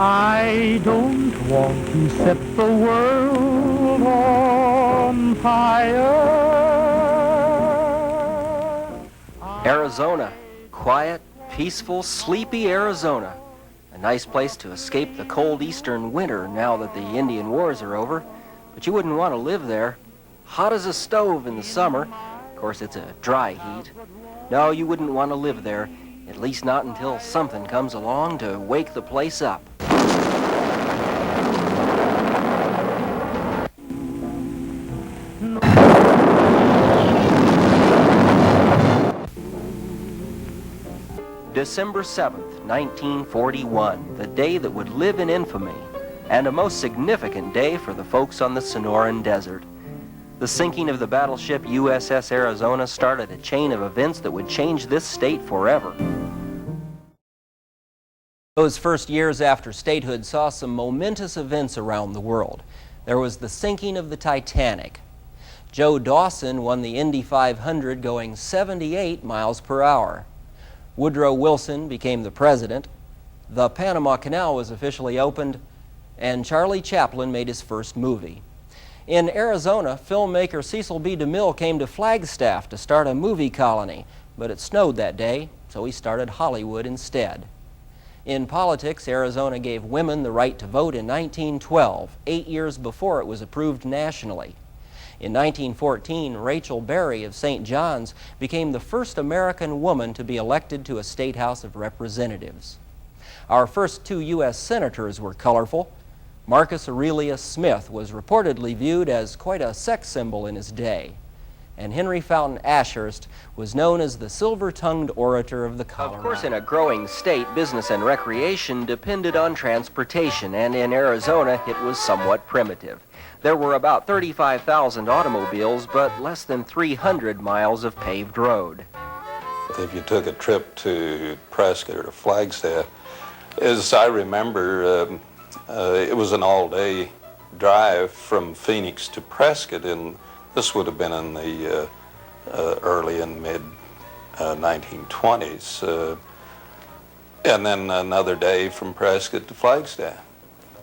I don't want to set the world on fire. Arizona. Quiet, peaceful, sleepy Arizona. A nice place to escape the cold eastern winter now that the Indian Wars are over. But you wouldn't want to live there. Hot as a stove in the summer. Of course, it's a dry heat. No, you wouldn't want to live there, at least not until something comes along to wake the place up. December 7th, 1941, the day that would live in infamy, and a most significant day for the folks on the Sonoran Desert. The sinking of the battleship USS Arizona started a chain of events that would change this state forever. Those first years after statehood saw some momentous events around the world. There was the sinking of the Titanic. Joe Dawson won the Indy 500 going 78 miles per hour. Woodrow Wilson became the president, the Panama Canal was officially opened, and Charlie Chaplin made his first movie. In Arizona, filmmaker Cecil B. DeMille came to Flagstaff to start a movie colony, but it snowed that day, so he started Hollywood instead. In politics, Arizona gave women the right to vote in 1912, 8 years before it was approved nationally. In 1914, Rachel Berry of St. John's became the first American woman to be elected to a state House of Representatives. Our first 2 U.S. senators were colorful. Marcus Aurelius Smith was reportedly viewed as quite a sex symbol in his day. And Henry Fountain Ashurst was known as the silver-tongued orator of the Colorado. Of course, in a growing state, business and recreation depended on transportation, and in Arizona, it was somewhat primitive. There were about 35,000 automobiles, but less than 300 miles of paved road. If you took a trip to Prescott or to Flagstaff, as I remember, it was an all-day drive from Phoenix to Prescott, and this would have been in the early and mid 1920s. And then another day from Prescott to Flagstaff.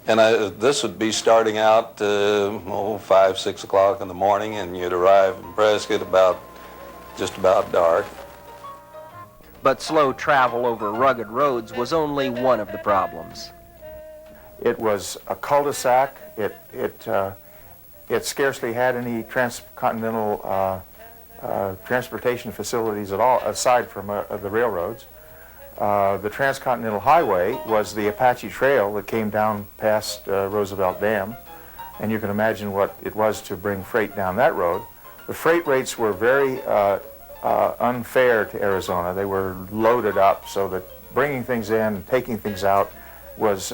And this would be starting out 5, 6 o'clock in the morning, and you'd arrive in Prescott just about dark. But slow travel over rugged roads was only one of the problems. It was a cul-de-sac. It scarcely had any transcontinental transportation facilities at all, aside from the railroads. The Transcontinental Highway was the Apache Trail that came down past Roosevelt Dam, and you can imagine what it was to bring freight down that road. The freight rates were very unfair to Arizona. They were loaded up so that bringing things in and taking things out was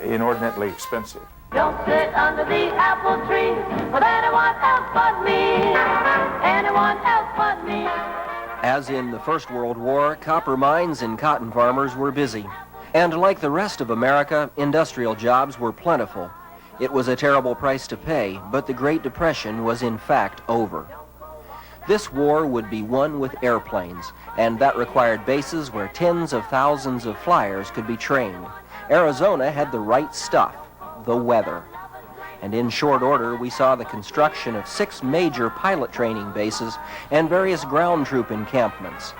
inordinately expensive. Don't sit under the apple tree with anyone else but me, anyone else but me. As in the First World War, copper mines and cotton farmers were busy. And like the rest of America, industrial jobs were plentiful. It was a terrible price to pay, but the Great Depression was in fact over. This war would be won with airplanes, and that required bases where tens of thousands of flyers could be trained. Arizona had the right stuff, the weather. And in short order, we saw the construction of 6 major pilot training bases and various ground troop encampments.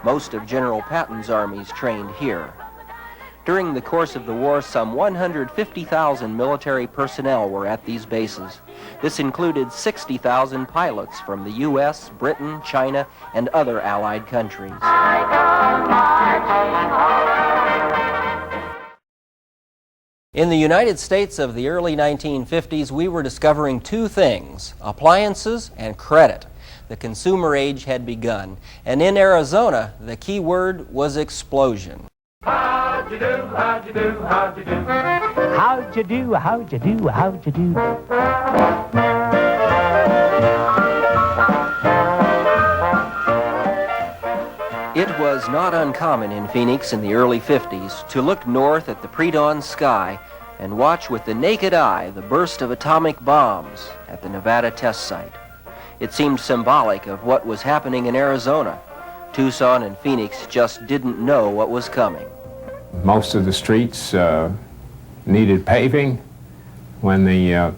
Most of General Patton's armies trained here. During the course of the war, some 150,000 military personnel were at these bases. This included 60,000 pilots from the U.S., Britain, China, and other Allied countries. In the United States of the early 1950s, we were discovering 2 things: appliances and credit. The consumer age had begun, and in Arizona, the key word was explosion. How'd you do, how'd you do, how'd you do? How'd you do, how'd you do, how'd you do? It was not uncommon in Phoenix in the early 50s to look north at the pre-dawn sky and watch with the naked eye the burst of atomic bombs at the Nevada test site. It seemed symbolic of what was happening in Arizona. Tucson and Phoenix just didn't know what was coming. Most of the streets needed paving when the,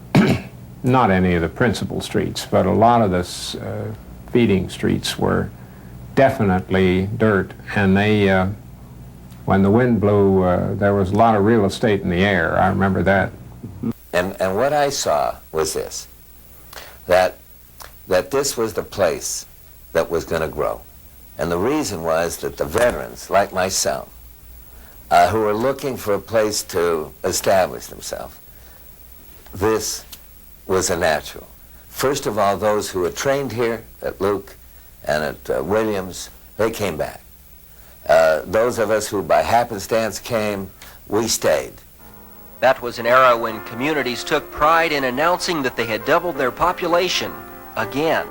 not any of the principal streets, but a lot of the feeding streets were definitely dirt, and they, when the wind blew, there was a lot of real estate in the air. I remember that. And what I saw was this, that this was the place that was going to grow. And the reason was that the veterans, like myself, who were looking for a place to establish themselves, this was a natural. First of all, those who had trained here at Luke and at Williams, they came back. Those of us who by happenstance came, we stayed. That was an era when communities took pride in announcing that they had doubled their population again.